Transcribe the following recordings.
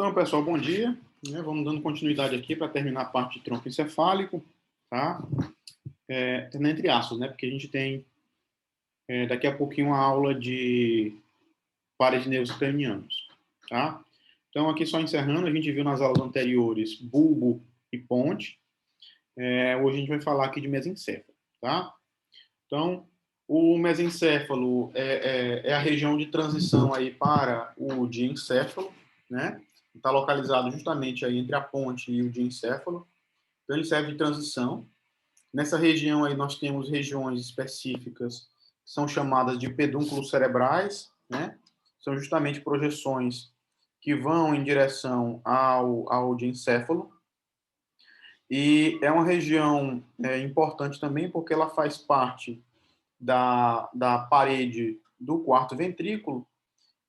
Então, pessoal, bom dia. Vamos dando continuidade aqui para terminar a parte de tronco encefálico, tá? Entre aspas, né? Porque a gente tem daqui a pouquinho uma aula de pares de nervos cranianos, tá? Então, aqui só encerrando, a gente viu nas aulas anteriores bulbo e ponte. Hoje a gente vai falar aqui de mesencéfalo, tá? Então, o mesencéfalo é a região de transição aí para o diencéfalo, né? Está localizado justamente aí entre a ponte e o diencéfalo. Então, ele serve de transição. Nessa região aí nós temos regiões específicas que são chamadas de pedúnculos cerebrais, né? São justamente projeções que vão em direção ao diencéfalo. E é uma região importante também porque ela faz parte da parede do quarto ventrículo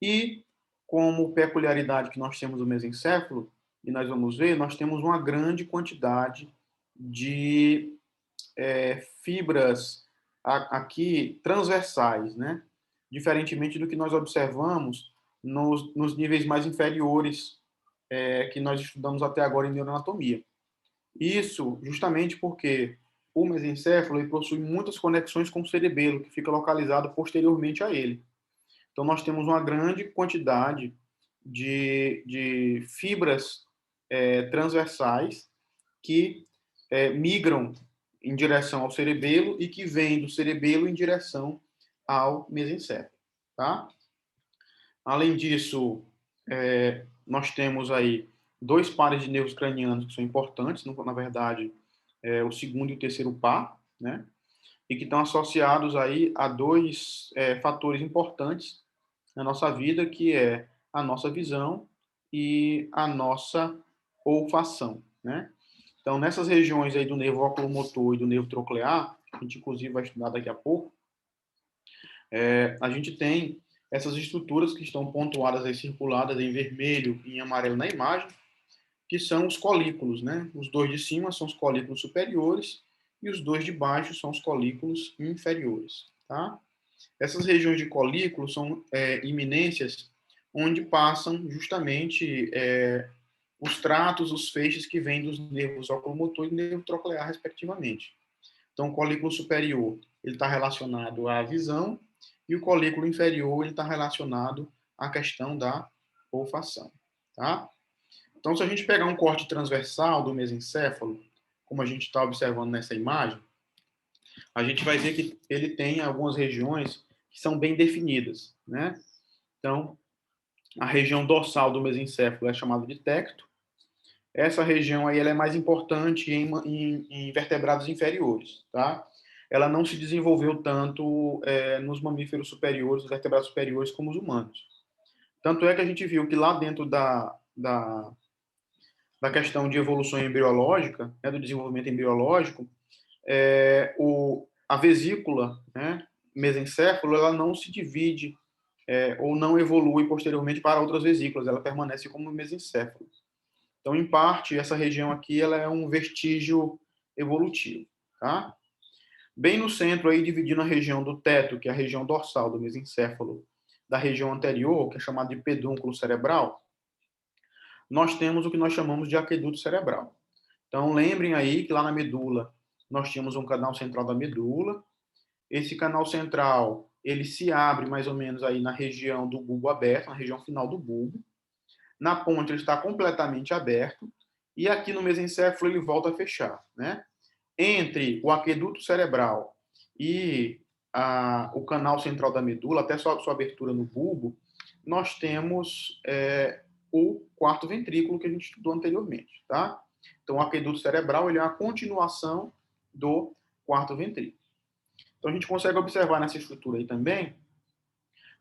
e, como peculiaridade que nós temos do mesencéfalo, e nós vamos ver, nós temos uma grande quantidade de fibras aqui transversais, né? Diferentemente do que nós observamos nos níveis mais inferiores que nós estudamos até agora em neuroanatomia. Isso justamente porque o mesencéfalo ele possui muitas conexões com o cerebelo, que fica localizado posteriormente a ele. Então, nós temos uma grande quantidade de fibras transversais que migram em direção ao cerebelo e que vêm do cerebelo em direção ao mesencéfalo, tá? Além disso, nós temos aí dois pares de nervos cranianos que são importantes, na verdade, o segundo e o terceiro par, né? E que estão associados aí a dois fatores importantes na nossa vida, que é a nossa visão e a nossa olfação, né? Então, nessas regiões aí do nervo oculomotor e do nervo troclear, que a gente inclusive vai estudar daqui a pouco, a gente tem essas estruturas que estão pontuadas aí, circuladas em vermelho e em amarelo na imagem, que são os colículos, né? Os dois de cima são os colículos superiores e os dois de baixo são os colículos inferiores, tá? Essas regiões de colículos são iminências onde passam justamente os tratos, os feixes que vêm dos nervos oculomotor e nervo troclear, respectivamente. Então, o colículo superior ele está relacionado à visão e o colículo inferior ele está relacionado à questão da olfação, tá? Então, se a gente pegar um corte transversal do mesencéfalo, como a gente está observando nessa imagem, a gente vai ver que ele tem algumas regiões que são bem definidas, né? Então, a região dorsal do mesencéfalo é chamada de tecto. Essa região aí ela é mais importante em vertebrados inferiores, tá? Ela não se desenvolveu tanto nos mamíferos superiores, nos vertebrados superiores, como os humanos. Tanto é que a gente viu que lá dentro da questão de evolução embriológica, né, do desenvolvimento embriológico, a vesícula, né, mesencéfalo, ela não se divide ou não evolui posteriormente para outras vesículas, ela permanece como mesencéfalo. Então, em parte, essa região aqui ela é um vestígio evolutivo, tá? Bem no centro aí, dividindo a região do teto, que é a região dorsal do mesencéfalo, da região anterior, que é chamada de pedúnculo cerebral, nós temos o que nós chamamos de aqueduto cerebral. Então, lembrem aí que lá na medula nós tínhamos um canal central da medula. Esse canal central, ele se abre mais ou menos aí na região do bulbo aberto, na região final do bulbo. Na ponte ele está completamente aberto e aqui no mesencéfalo ele volta a fechar, né? Entre o aqueduto cerebral e o canal central da medula, até sua abertura no bulbo, nós temos o quarto ventrículo que a gente estudou anteriormente, tá? Então, o aqueduto cerebral ele é uma continuação do quarto ventrículo. Então, a gente consegue observar nessa estrutura aí também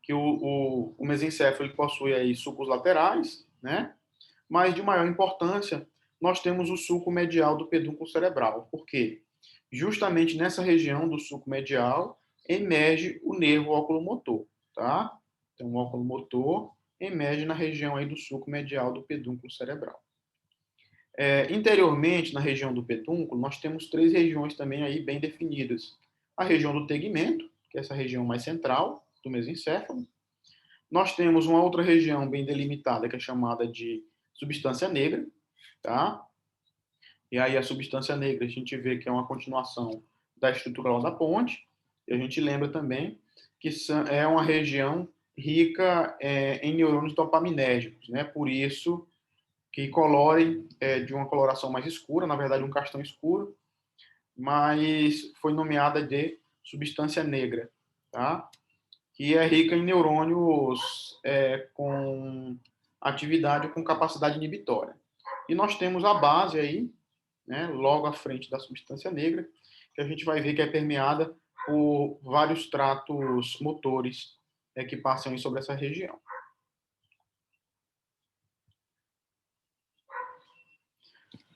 que o mesencéfalo ele possui aí sulcos laterais, né? Mas de maior importância, nós temos o sulco medial do pedúnculo cerebral. Por quê? Justamente nessa região do sulco medial emerge o nervo oculomotor, tá? Então, o oculomotor emerge na região aí do sulco medial do pedúnculo cerebral. Interiormente, na região do pedúnculo, nós temos três regiões também aí bem definidas. A região do tegmento, que é essa região mais central do mesencéfalo. Nós temos uma outra região bem delimitada, que é chamada de substância negra, tá? E aí a substância negra a gente vê que é uma continuação da estrutura lá da ponte, e a gente lembra também que é uma região rica em neurônios dopaminérgicos, né? Por isso que colore de uma coloração mais escura, na verdade um castanho escuro, mas foi nomeada de substância negra, tá? Que é rica em neurônios com atividade com capacidade inibitória. E nós temos a base aí, né, logo à frente da substância negra, que a gente vai ver que é permeada por vários tratos motores que passam aí sobre essa região.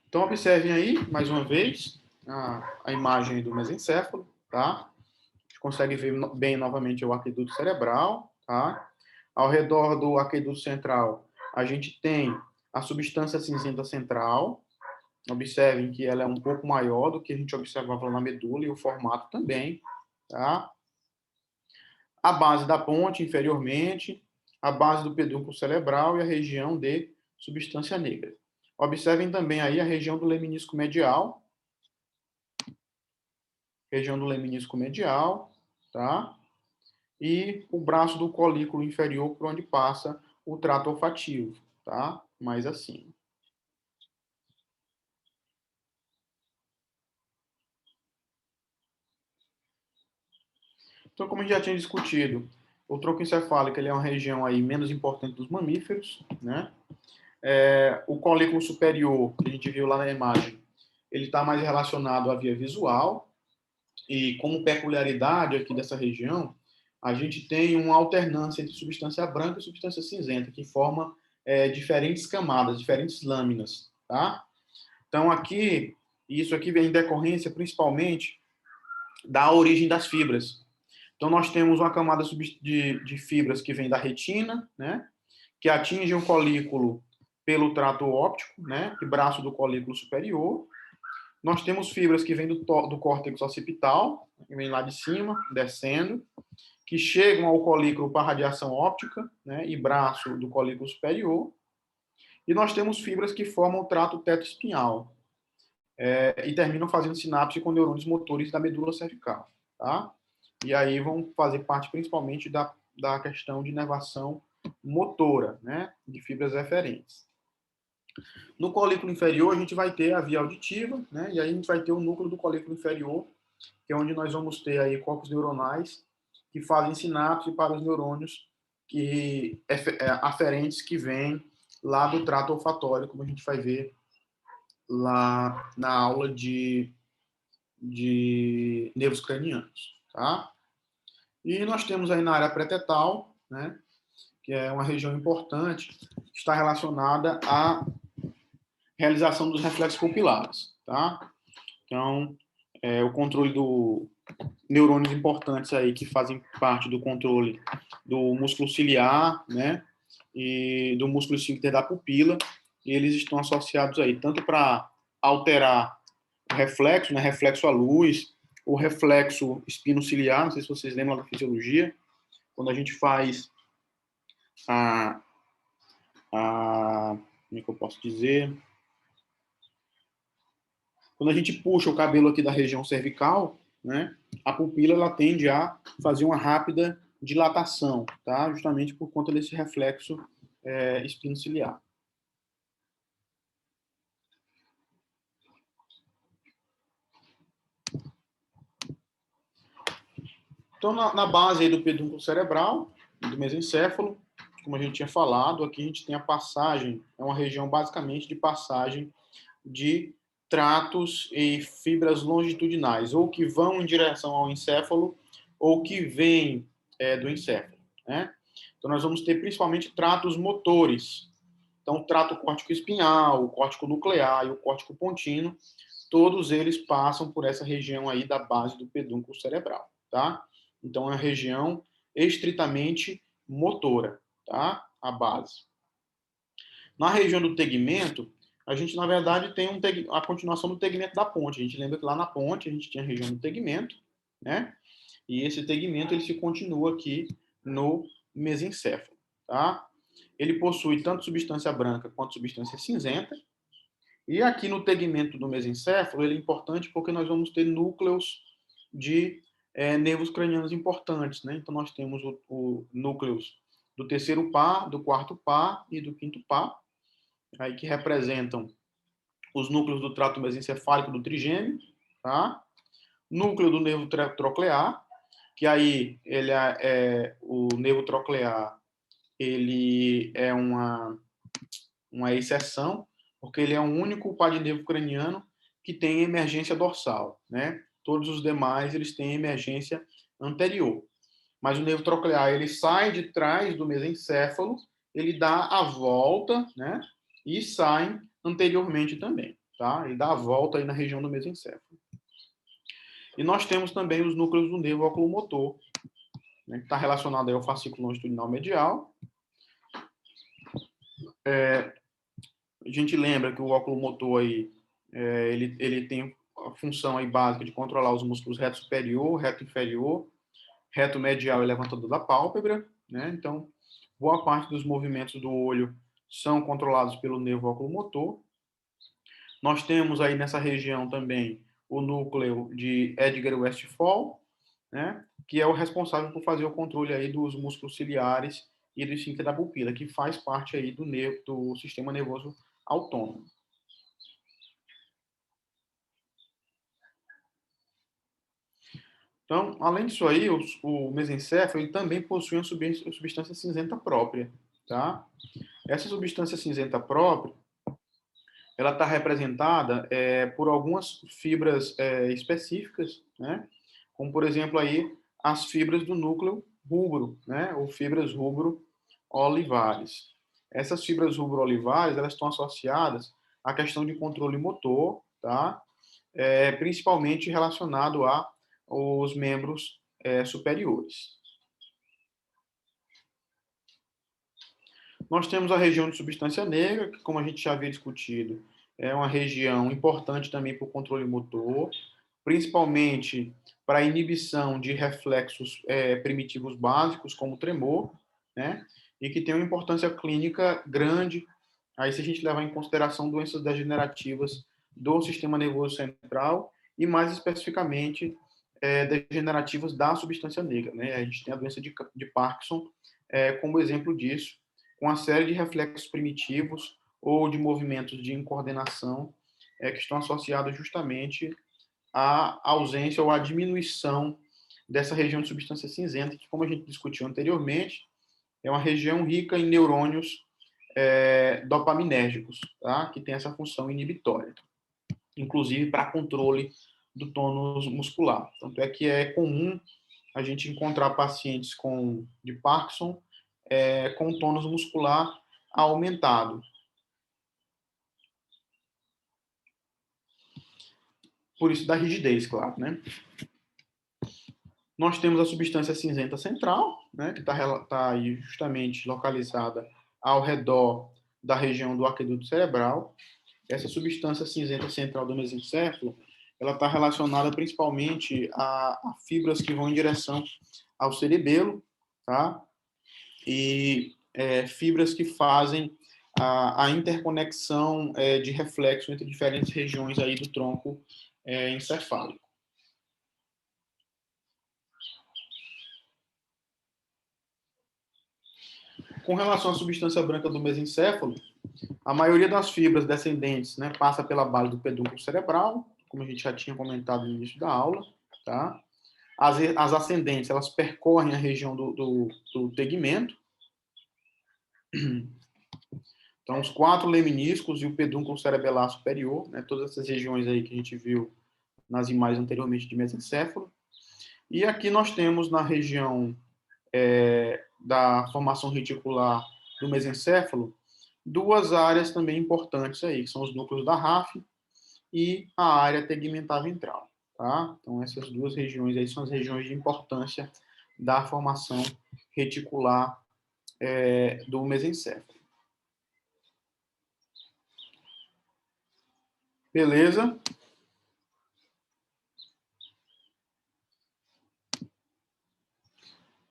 Então, observem aí, mais uma vez, a imagem do mesencéfalo, tá? A gente consegue ver bem novamente o aqueduto cerebral, tá? Ao redor do aqueduto central, a gente tem a substância cinzenta central. Observem que ela é um pouco maior do que a gente observava na medula e o formato também, tá? A base da ponte, inferiormente, a base do pedúnculo cerebral e a região de substância negra. Observem também aí a região do leminisco medial, tá? E o braço do colículo inferior por onde passa o trato olfativo, tá? Mais acima. Então, como a gente já tinha discutido, o tronco encefálico ele é uma região aí menos importante dos mamíferos, né? O colículo superior, que a gente viu lá na imagem, ele está mais relacionado à via visual, e como peculiaridade aqui dessa região, a gente tem uma alternância entre substância branca e substância cinzenta, que forma diferentes camadas, diferentes lâminas, tá? Então, aqui, isso aqui vem em decorrência principalmente da origem das fibras. Então, nós temos uma camada de fibras que vem da retina, né? Que atinge o colículo pelo trato óptico, né? E braço do colículo superior. Nós temos fibras que vêm do córtex occipital, que vem lá de cima, descendo, que chegam ao colículo para radiação óptica, né? E braço do colículo superior. E nós temos fibras que formam o trato teto-espinhal, e terminam fazendo sinapse com neurônios motores da medula cervical, tá? E aí vão fazer parte principalmente da questão de inervação motora, né? De fibras eferentes. No colículo inferior, a gente vai ter a via auditiva, né? E aí a gente vai ter o núcleo do colículo inferior, que é onde nós vamos ter aí corpos neuronais que fazem sinapse para os neurônios aferentes que vêm lá do trato olfatório, como a gente vai ver lá na aula de nervos cranianos, tá? E nós temos aí na área pré-tetal, né, que é uma região importante, que está relacionada à realização dos reflexos pupilares, tá? Então, o controle do neurônios importantes aí que fazem parte do controle do músculo ciliar, né, e do músculo esfíncter da pupila, e eles estão associados aí tanto para alterar o reflexo, né, reflexo à luz, o reflexo espino-ciliar, não sei se vocês lembram da fisiologia, quando a gente faz como é que eu posso dizer? Quando a gente puxa o cabelo aqui da região cervical, né, a pupila ela tende a fazer uma rápida dilatação, tá? Justamente por conta desse reflexo espino-ciliar. Então, na base aí do pedúnculo cerebral, do mesencéfalo, como a gente tinha falado, aqui a gente tem a passagem, é uma região basicamente de passagem de tratos e fibras longitudinais, ou que vão em direção ao encéfalo, ou que vêm do encéfalo, né? Então, nós vamos ter principalmente tratos motores. Então, o trato córtico-espinhal, o córtico nuclear e o córtico pontino, todos eles passam por essa região aí da base do pedúnculo cerebral, tá? Então, é uma região estritamente motora, tá? A base. Na região do tegmento, a gente, na verdade, tem a continuação do tegmento da ponte. A gente lembra que lá na ponte a gente tinha a região do tegmento, né? E esse tegmento, ele se continua aqui no mesencéfalo, tá? ele possui tanto substância branca quanto substância cinzenta. E aqui no tegmento do mesencéfalo, ele é importante porque nós vamos ter núcleos de nervos cranianos importantes, né? Então, nós temos o núcleos do terceiro par, do quarto par e do quinto par, aí que representam os núcleos do trato mesencefálico do trigêmeo, tá? Núcleo do nervo troclear, que aí ele o nervo troclear, ele é uma exceção, porque ele é o único par de nervo craniano que tem emergência dorsal, né? Todos os demais, eles têm emergência anterior. Mas o nervo troclear, ele sai de trás do mesencéfalo, ele dá a volta, né? E sai anteriormente também, tá? Ele dá a volta aí na região do mesencéfalo. E nós temos também os núcleos do nervo oculomotor, né, que está relacionado aí ao fascículo longitudinal medial. A gente lembra que o oculomotor aí, ele tem a função aí básica de controlar os músculos reto superior, reto inferior, reto medial e levantador da pálpebra, né? Então, boa parte dos movimentos do olho são controlados pelo nervo oculomotor. Nós temos aí nessa região também o núcleo de Edgar-Westphal, né, que é o responsável por fazer o controle aí dos músculos ciliares e do esfíncter da pupila, que faz parte aí do sistema nervoso autônomo. Então, além disso aí, o mesencéfalo ele também possui uma substância cinzenta própria, tá? Essa substância cinzenta própria, ela está representada por algumas fibras específicas, né? Como, por exemplo, aí as fibras do núcleo rubro, né? Ou fibras rubro-olivares. Essas fibras rubro-olivares, elas estão associadas à questão de controle motor, tá? Principalmente relacionado aos membros superiores. Nós temos a região de substância negra, que, como a gente já havia discutido, é uma região importante também para o controle motor, principalmente para a inibição de reflexos primitivos básicos, como o tremor, né? E que tem uma importância clínica grande, aí se a gente levar em consideração doenças degenerativas do sistema nervoso central e, mais especificamente, degenerativas da substância negra, né? A gente tem a doença de Parkinson como exemplo disso, com uma série de reflexos primitivos ou de movimentos de incoordenação que estão associados justamente à ausência ou à diminuição dessa região de substância cinzenta, que, como a gente discutiu anteriormente, é uma região rica em neurônios dopaminérgicos, tá? Que tem essa função inibitória, inclusive para controle do tônus muscular. Tanto é que é comum a gente encontrar pacientes de Parkinson com tônus muscular aumentado. Por isso da rigidez, claro, né? Nós temos a substância cinzenta central, né, que está aí justamente localizada ao redor da região do aqueduto cerebral. Essa substância cinzenta central do mesencéfalo, ela está relacionada principalmente a fibras que vão em direção ao cerebelo, tá? E fibras que fazem a interconexão de reflexo entre diferentes regiões aí do tronco encefálico. Com relação à substância branca do mesencéfalo, a maioria das fibras descendentes, né, passa pela base do pedúnculo cerebral, como a gente já tinha comentado no início da aula, tá? As ascendentes, elas percorrem a região do tegmento. Então, os 4 leminíscos e o pedúnculo cerebelar superior, né, todas essas regiões aí que a gente viu nas imagens anteriormente de mesencéfalo. E aqui nós temos na região da formação reticular do mesencéfalo, 2 áreas também importantes aí, que são os núcleos da RAF e a área tegmentar ventral, tá? Então, essas 2 regiões aí são as regiões de importância da formação reticular do mesencéfalo. Beleza?